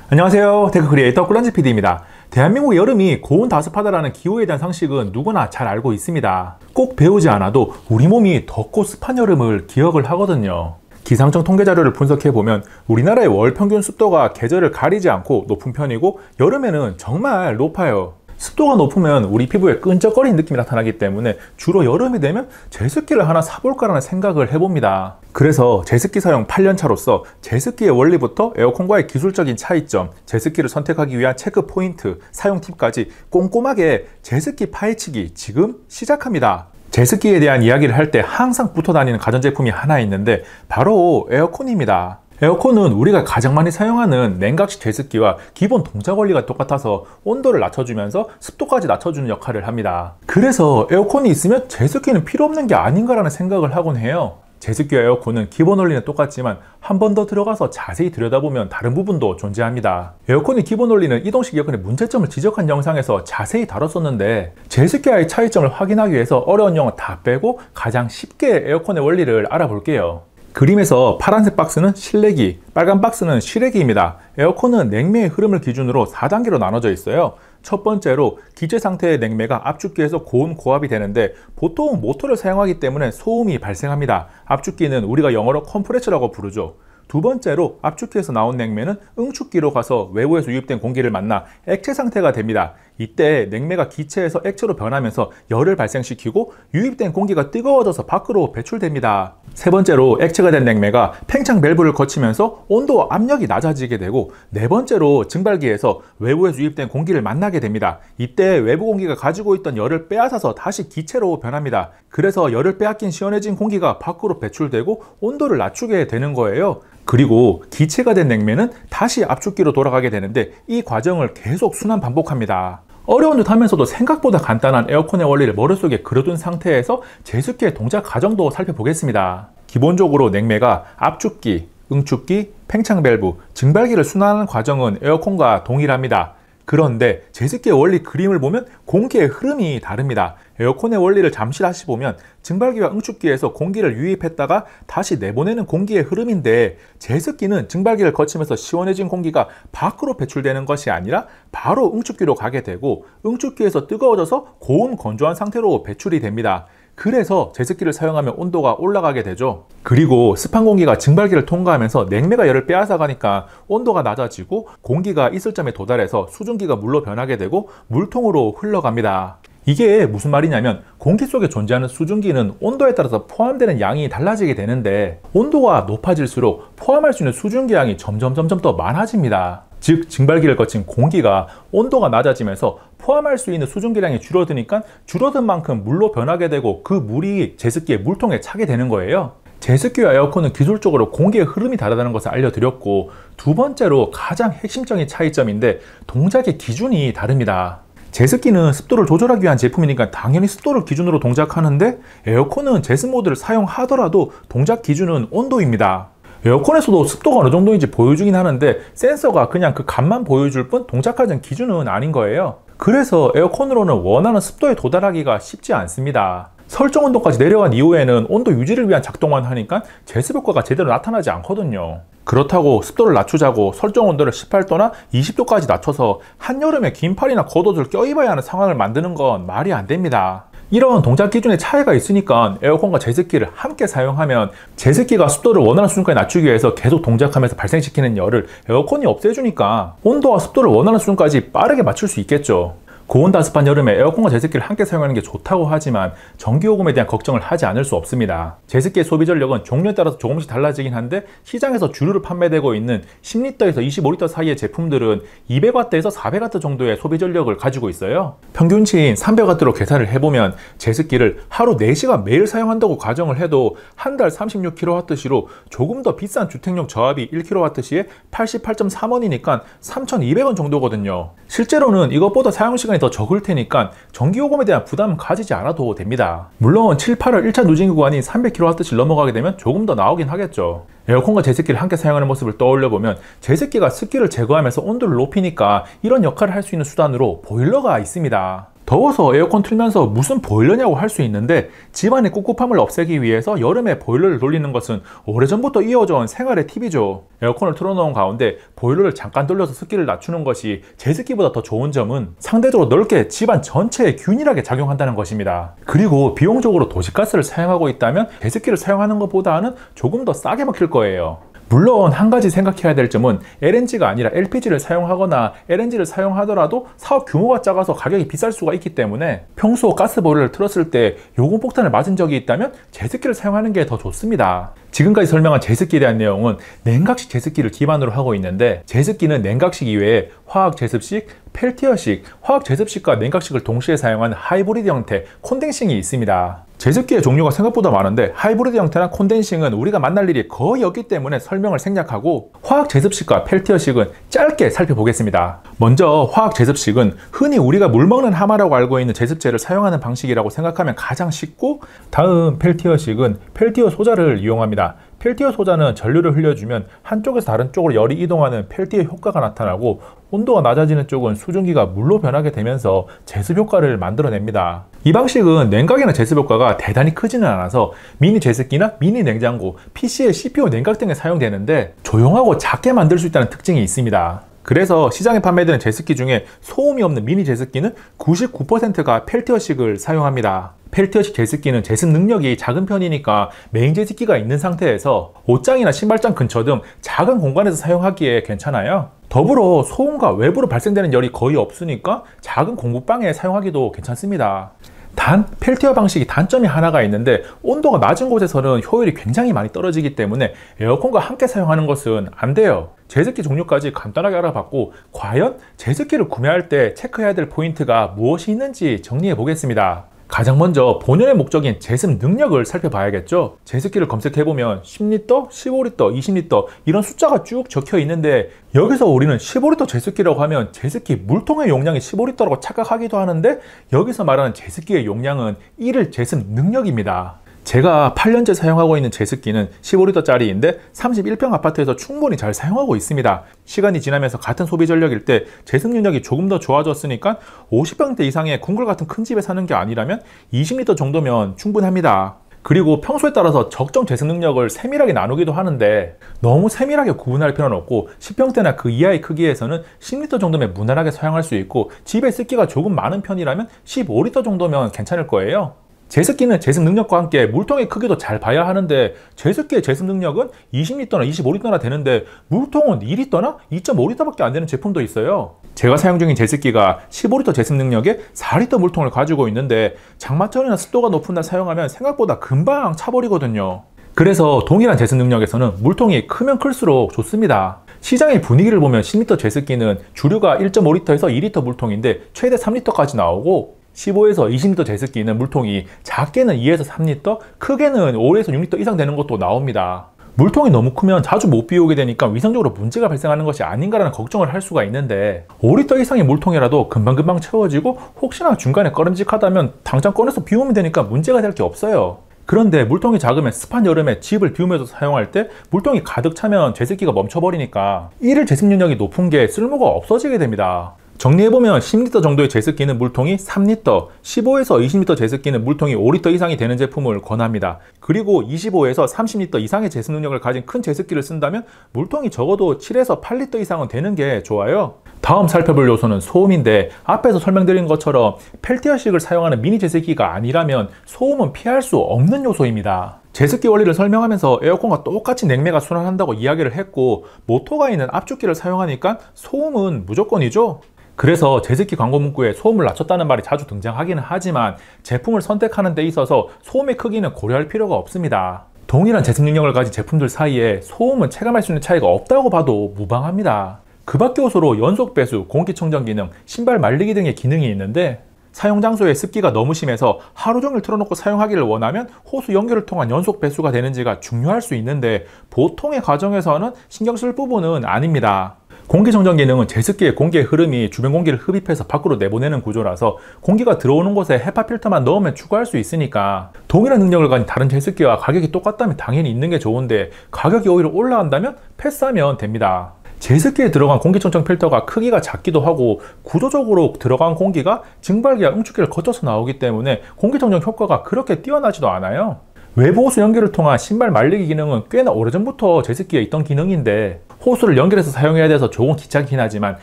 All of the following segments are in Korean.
안녕하세요. 테크 크리에이터 꿀란지 PD입니다. 대한민국 여름이 고온 다습하다라는 기후에 대한 상식은 누구나 잘 알고 있습니다. 꼭 배우지 않아도 우리 몸이 덥고 습한 여름을 기억을 하거든요. 기상청 통계 자료를 분석해보면 우리나라의 월 평균 습도가 계절을 가리지 않고 높은 편이고 여름에는 정말 높아요. 습도가 높으면 우리 피부에 끈적거리는 느낌이 나타나기 때문에 주로 여름이 되면 제습기를 하나 사볼까라는 생각을 해봅니다. 그래서 제습기 사용 8년차로서 제습기의 원리부터 에어컨과의 기술적인 차이점, 제습기를 선택하기 위한 체크 포인트, 사용 팁까지 꼼꼼하게 제습기 파헤치기 지금 시작합니다. 제습기에 대한 이야기를 할 때 항상 붙어 다니는 가전제품이 하나 있는데 바로 에어컨입니다. 에어컨은 우리가 가장 많이 사용하는 냉각식 제습기와 기본 동작 원리가 똑같아서 온도를 낮춰주면서 습도까지 낮춰주는 역할을 합니다. 그래서 에어컨이 있으면 제습기는 필요 없는 게 아닌가라는 생각을 하곤 해요. 제습기와 에어컨은 기본 원리는 똑같지만 한 번 더 들어가서 자세히 들여다보면 다른 부분도 존재합니다. 에어컨의 기본 원리는 이동식 에어컨의 문제점을 지적한 영상에서 자세히 다뤘었는데 제습기와의 차이점을 확인하기 위해서 어려운 용어 다 빼고 가장 쉽게 에어컨의 원리를 알아볼게요. 그림에서 파란색 박스는 실내기, 빨간 박스는 실외기입니다. 에어컨은 냉매의 흐름을 기준으로 4단계로 나눠져 있어요. 첫 번째로 기체 상태의 냉매가 압축기에서 고온 고압이 되는데 보통 모터를 사용하기 때문에 소음이 발생합니다. 압축기는 우리가 영어로 컴프레셔라고 부르죠. 두 번째로 압축기에서 나온 냉매는 응축기로 가서 외부에서 유입된 공기를 만나 액체 상태가 됩니다. 이때 냉매가 기체에서 액체로 변하면서 열을 발생시키고 유입된 공기가 뜨거워져서 밖으로 배출됩니다. 세 번째로 액체가 된 냉매가 팽창 밸브를 거치면서 온도와 압력이 낮아지게 되고 네 번째로 증발기에서 외부에서 유입된 공기를 만나게 됩니다. 이때 외부 공기가 가지고 있던 열을 빼앗아서 다시 기체로 변합니다. 그래서 열을 빼앗긴 시원해진 공기가 밖으로 배출되고 온도를 낮추게 되는 거예요. 그리고 기체가 된 냉매는 다시 압축기로 돌아가게 되는데 이 과정을 계속 순환 반복합니다. 어려운 듯 하면서도 생각보다 간단한 에어컨의 원리를 머릿속에 그려둔 상태에서 제습기의 동작 과정도 살펴보겠습니다. 기본적으로 냉매가 압축기, 응축기, 팽창 밸브, 증발기를 순환하는 과정은 에어컨과 동일합니다. 그런데 제습기의 원리 그림을 보면 공기의 흐름이 다릅니다. 에어컨의 원리를 잠시 다시 보면 증발기와 응축기에서 공기를 유입했다가 다시 내보내는 공기의 흐름인데 제습기는 증발기를 거치면서 시원해진 공기가 밖으로 배출되는 것이 아니라 바로 응축기로 가게 되고 응축기에서 뜨거워져서 고온 건조한 상태로 배출이 됩니다. 그래서 제습기를 사용하면 온도가 올라가게 되죠. 그리고 습한 공기가 증발기를 통과하면서 냉매가 열을 빼앗아가니까 온도가 낮아지고 공기가 있을 점에 도달해서 수증기가 물로 변하게 되고 물통으로 흘러갑니다. 이게 무슨 말이냐면 공기 속에 존재하는 수증기는 온도에 따라서 포함되는 양이 달라지게 되는데 온도가 높아질수록 포함할 수 있는 수증기 양이 점점 더 많아집니다. 즉 증발기를 거친 공기가 온도가 낮아지면서 포함할 수 있는 수증기량이 줄어드니까 줄어든 만큼 물로 변하게 되고 그 물이 제습기의 물통에 차게 되는 거예요. 제습기와 에어컨은 기술적으로 공기의 흐름이 다르다는 것을 알려드렸고 두 번째로 가장 핵심적인 차이점인데 동작의 기준이 다릅니다. 제습기는 습도를 조절하기 위한 제품이니까 당연히 습도를 기준으로 동작하는데 에어컨은 제습 모드를 사용하더라도 동작 기준은 온도입니다. 에어컨에서도 습도가 어느 정도인지 보여주긴 하는데 센서가 그냥 그 값만 보여줄 뿐 동작하는 기준은 아닌 거예요. 그래서 에어컨으로는 원하는 습도에 도달하기가 쉽지 않습니다. 설정 온도까지 내려간 이후에는 온도 유지를 위한 작동만 하니까 제습 효과가 제대로 나타나지 않거든요. 그렇다고 습도를 낮추자고 설정 온도를 18도나 20도까지 낮춰서 한여름에 긴팔이나 겉옷을 껴입어야 하는 상황을 만드는 건 말이 안 됩니다. 이런 동작 기준의 차이가 있으니까 에어컨과 제습기를 함께 사용하면 제습기가 습도를 원하는 수준까지 낮추기 위해서 계속 동작하면서 발생시키는 열을 에어컨이 없애주니까 온도와 습도를 원하는 수준까지 빠르게 맞출 수 있겠죠. 고온 다습한 여름에 에어컨과 제습기를 함께 사용하는 게 좋다고 하지만 전기요금에 대한 걱정을 하지 않을 수 없습니다. 제습기의 소비 전력은 종류에 따라서 조금씩 달라지긴 한데 시장에서 주류로 판매되고 있는 10리터에서 25리터 사이의 제품들은 200W에서 400W 정도의 소비 전력을 가지고 있어요. 평균치인 300W로 계산을 해보면 제습기를 하루 4시간 매일 사용한다고 가정을 해도 한 달 36kWh시로 조금 더 비싼 주택용 저압이 1kWh에 88.3원이니까 3,200원 정도거든요. 실제로는 이것보다 사용시간이 더 적을 테니까 전기요금에 대한 부담은 가지지 않아도 됩니다. 물론 7, 8월 1차 누진 구간이 300kWh를 넘어가게 되면 조금 더 나오긴 하겠죠. 에어컨과 제습기를 함께 사용하는 모습을 떠올려보면 제습기가 습기를 제거하면서 온도를 높이니까 이런 역할을 할 수 있는 수단으로 보일러가 있습니다. 더워서 에어컨 틀면서 무슨 보일러냐고 할 수 있는데 집안의 꿉꿉함을 없애기 위해서 여름에 보일러를 돌리는 것은 오래전부터 이어져 온 생활의 팁이죠. 에어컨을 틀어놓은 가운데 보일러를 잠깐 돌려서 습기를 낮추는 것이 제습기보다 더 좋은 점은 상대적으로 넓게 집안 전체에 균일하게 작용한다는 것입니다. 그리고 비용적으로 도시가스를 사용하고 있다면 제습기를 사용하는 것보다는 조금 더 싸게 먹힐 거예요. 물론 한 가지 생각해야 될 점은 LNG가 아니라 LPG를 사용하거나 LNG를 사용하더라도 사업 규모가 작아서 가격이 비쌀 수가 있기 때문에 평소 가스보일러를 틀었을 때 요금 폭탄을 맞은 적이 있다면 제습기를 사용하는 게 더 좋습니다. 지금까지 설명한 제습기에 대한 내용은 냉각식 제습기를 기반으로 하고 있는데, 제습기는 냉각식 이외에 화학 제습식, 펠티어식, 화학 제습식과 냉각식을 동시에 사용한 하이브리드 형태 콘덴싱이 있습니다. 제습기의 종류가 생각보다 많은데 하이브리드 형태나 콘덴싱은 우리가 만날 일이 거의 없기 때문에 설명을 생략하고 화학 제습식과 펠티어식은 짧게 살펴보겠습니다. 먼저 화학 제습식은 흔히 우리가 물 먹는 하마라고 알고 있는 제습제를 사용하는 방식이라고 생각하면 가장 쉽고, 다음 펠티어식은 펠티어 소자를 이용합니다. 펠티어 소자는 전류를 흘려주면 한쪽에서 다른 쪽으로 열이 이동하는 펠티어 효과가 나타나고, 온도가 낮아지는 쪽은 수증기가 물로 변하게 되면서 제습 효과를 만들어냅니다. 이 방식은 냉각이나 제습 효과가 대단히 크지는 않아서 미니 제습기나 미니 냉장고, PC의 CPU 냉각 등에 사용되는데 조용하고 작게 만들 수 있다는 특징이 있습니다. 그래서 시장에 판매되는 제습기 중에 소음이 없는 미니 제습기는 99%가 펠티어식을 사용합니다. 펠티어식 제습기는 제습 능력이 작은 편이니까 메인 제습기가 있는 상태에서 옷장이나 신발장 근처 등 작은 공간에서 사용하기에 괜찮아요. 더불어 소음과 외부로 발생되는 열이 거의 없으니까 작은 공부방에 사용하기도 괜찮습니다. 단, 펠티어 방식이 단점이 하나가 있는데 온도가 낮은 곳에서는 효율이 굉장히 많이 떨어지기 때문에 에어컨과 함께 사용하는 것은 안 돼요. 제습기 종류까지 간단하게 알아봤고, 과연 제습기를 구매할 때 체크해야 될 포인트가 무엇이 있는지 정리해 보겠습니다. 가장 먼저 본연의 목적인 제습 능력을 살펴봐야겠죠. 제습기를 검색해보면 10리터, 15리터, 20리터 이런 숫자가 쭉 적혀 있는데, 여기서 우리는 15리터 제습기라고 하면 제습기 물통의 용량이 15리터라고 착각하기도 하는데, 여기서 말하는 제습기의 용량은 1일 제습 능력입니다. 제가 8년째 사용하고 있는 제습기는 15리터짜리인데 31평 아파트에서 충분히 잘 사용하고 있습니다. 시간이 지나면서 같은 소비 전력일 때 제습 능력이 조금 더 좋아졌으니까 50평대 이상의 궁궐 같은 큰 집에 사는 게 아니라면 20리터 정도면 충분합니다. 그리고 평소에 따라서 적정 제습 능력을 세밀하게 나누기도 하는데, 너무 세밀하게 구분할 필요는 없고 10평대나 그 이하의 크기에서는 10리터 정도면 무난하게 사용할 수 있고, 집에 습기가 조금 많은 편이라면 15리터 정도면 괜찮을 거예요. 제습기는 제습 능력과 함께 물통의 크기도 잘 봐야 하는데, 제습기의 제습 능력은 20리터나 25리터나 되는데 물통은 2리터나 2.5리터밖에 안 되는 제품도 있어요. 제가 사용 중인 제습기가 15리터 제습 능력에 4리터 물통을 가지고 있는데, 장마철이나 습도가 높은 날 사용하면 생각보다 금방 차버리거든요. 그래서 동일한 제습 능력에서는 물통이 크면 클수록 좋습니다. 시장의 분위기를 보면 10리터 제습기는 주류가 1.5리터에서 2리터 물통인데 최대 3리터까지 나오고, 15에서 20리터 제습기는 물통이 작게는 2에서 3리터, 크게는 5에서 6리터 이상 되는 것도 나옵니다. 물통이 너무 크면 자주 못 비우게 되니까 위생적으로 문제가 발생하는 것이 아닌가라는 걱정을 할 수가 있는데, 5리터 이상의 물통이라도 금방금방 채워지고 혹시나 중간에 꺼림직하다면 당장 꺼내서 비우면 되니까 문제가 될 게 없어요. 그런데 물통이 작으면 습한 여름에 집을 비우면서 사용할 때 물통이 가득 차면 제습기가 멈춰버리니까 1일 제습 능력이 높은 게 쓸모가 없어지게 됩니다. 정리해보면 10리터 정도의 제습기는 물통이 3리터, 15에서 20리터 제습기는 물통이 5리터 이상이 되는 제품을 권합니다. 그리고 25에서 30리터 이상의 제습 능력을 가진 큰 제습기를 쓴다면 물통이 적어도 7에서 8리터 이상은 되는 게 좋아요. 다음 살펴볼 요소는 소음인데, 앞에서 설명드린 것처럼 펠티어식을 사용하는 미니 제습기가 아니라면 소음은 피할 수 없는 요소입니다. 제습기 원리를 설명하면서 에어컨과 똑같이 냉매가 순환한다고 이야기를 했고, 모터가 있는 압축기를 사용하니까 소음은 무조건이죠. 그래서 제습기 광고 문구에 소음을 낮췄다는 말이 자주 등장하기는 하지만 제품을 선택하는 데 있어서 소음의 크기는 고려할 필요가 없습니다. 동일한 제습 능력을 가진 제품들 사이에 소음은 체감할 수 있는 차이가 없다고 봐도 무방합니다. 그 밖의 요소로 연속 배수, 공기청정 기능, 신발 말리기 등의 기능이 있는데, 사용 장소에 습기가 너무 심해서 하루 종일 틀어놓고 사용하기를 원하면 호수 연결을 통한 연속 배수가 되는지가 중요할 수 있는데, 보통의 가정에서는 신경 쓸 부분은 아닙니다. 공기청정 기능은 제습기의 공기의 흐름이 주변 공기를 흡입해서 밖으로 내보내는 구조라서 공기가 들어오는 곳에 헤파 필터만 넣으면 추가할 수 있으니까, 동일한 능력을 가진 다른 제습기와 가격이 똑같다면 당연히 있는 게 좋은데 가격이 오히려 올라간다면 패스하면 됩니다. 제습기에 들어간 공기청정 필터가 크기가 작기도 하고 구조적으로 들어간 공기가 증발기와 응축기를 거쳐서 나오기 때문에 공기청정 효과가 그렇게 뛰어나지도 않아요. 외부 호수 연결을 통한 신발 말리기 기능은 꽤나 오래전부터 제습기에 있던 기능인데 호수를 연결해서 사용해야 돼서 조금 귀찮긴 하지만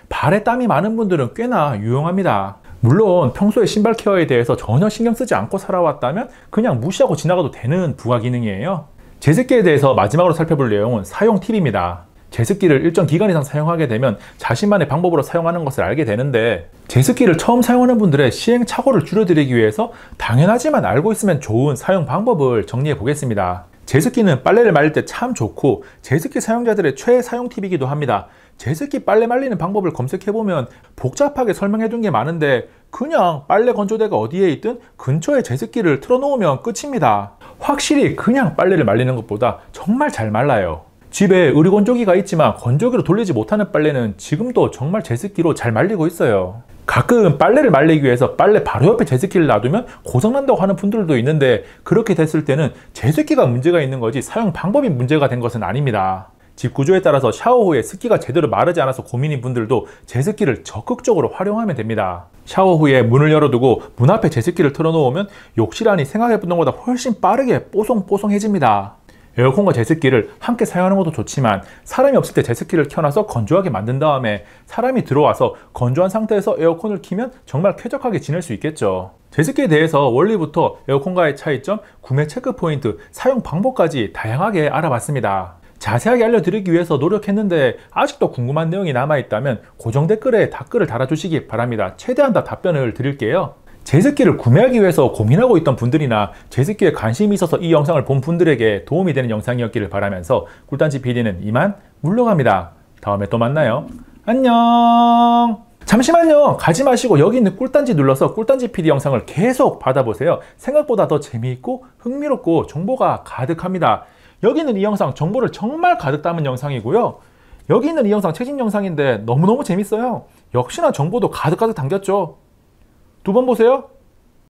발에 땀이 많은 분들은 꽤나 유용합니다. 물론 평소에 신발 케어에 대해서 전혀 신경 쓰지 않고 살아왔다면 그냥 무시하고 지나가도 되는 부가 기능이에요. 제습기에 대해서 마지막으로 살펴볼 내용은 사용 팁입니다. 제습기를 일정 기간 이상 사용하게 되면 자신만의 방법으로 사용하는 것을 알게 되는데 제습기를 처음 사용하는 분들의 시행착오를 줄여드리기 위해서 당연하지만 알고 있으면 좋은 사용 방법을 정리해 보겠습니다. 제습기는 빨래를 말릴 때 참 좋고 제습기 사용자들의 최애 사용 팁이기도 합니다. 제습기 빨래 말리는 방법을 검색해보면 복잡하게 설명해둔 게 많은데 그냥 빨래 건조대가 어디에 있든 근처에 제습기를 틀어놓으면 끝입니다. 확실히 그냥 빨래를 말리는 것보다 정말 잘 말라요. 집에 의류건조기가 있지만 건조기로 돌리지 못하는 빨래는 지금도 정말 제습기로 잘 말리고 있어요. 가끔 빨래를 말리기 위해서 빨래 바로 옆에 제습기를 놔두면 고장난다고 하는 분들도 있는데 그렇게 됐을 때는 제습기가 문제가 있는 거지 사용 방법이 문제가 된 것은 아닙니다. 집 구조에 따라서 샤워 후에 습기가 제대로 마르지 않아서 고민인 분들도 제습기를 적극적으로 활용하면 됩니다. 샤워 후에 문을 열어두고 문 앞에 제습기를 틀어놓으면 욕실 안이 생각해보던 것보다 훨씬 빠르게 뽀송뽀송해집니다. 에어컨과 제습기를 함께 사용하는 것도 좋지만 사람이 없을 때 제습기를 켜놔서 건조하게 만든 다음에 사람이 들어와서 건조한 상태에서 에어컨을 켜면 정말 쾌적하게 지낼 수 있겠죠. 제습기에 대해서 원리부터 에어컨과의 차이점, 구매 체크 포인트, 사용 방법까지 다양하게 알아봤습니다. 자세하게 알려드리기 위해서 노력했는데 아직도 궁금한 내용이 남아있다면 고정 댓글에 댓글을 달아주시기 바랍니다. 최대한 다 답변을 드릴게요. 제습기를 구매하기 위해서 고민하고 있던 분들이나 제습기에 관심이 있어서 이 영상을 본 분들에게 도움이 되는 영상이었기를 바라면서 꿀단지 PD는 이만 물러갑니다. 다음에 또 만나요. 안녕. 잠시만요. 가지 마시고 여기 있는 꿀단지 눌러서 꿀단지 PD 영상을 계속 받아보세요. 생각보다 더 재미있고 흥미롭고 정보가 가득합니다. 여기 있는 이 영상 정보를 정말 가득 담은 영상이고요. 여기 있는 이 영상 최신 영상인데 너무너무 재밌어요. 역시나 정보도 가득가득 담겼죠. 두 번 보세요.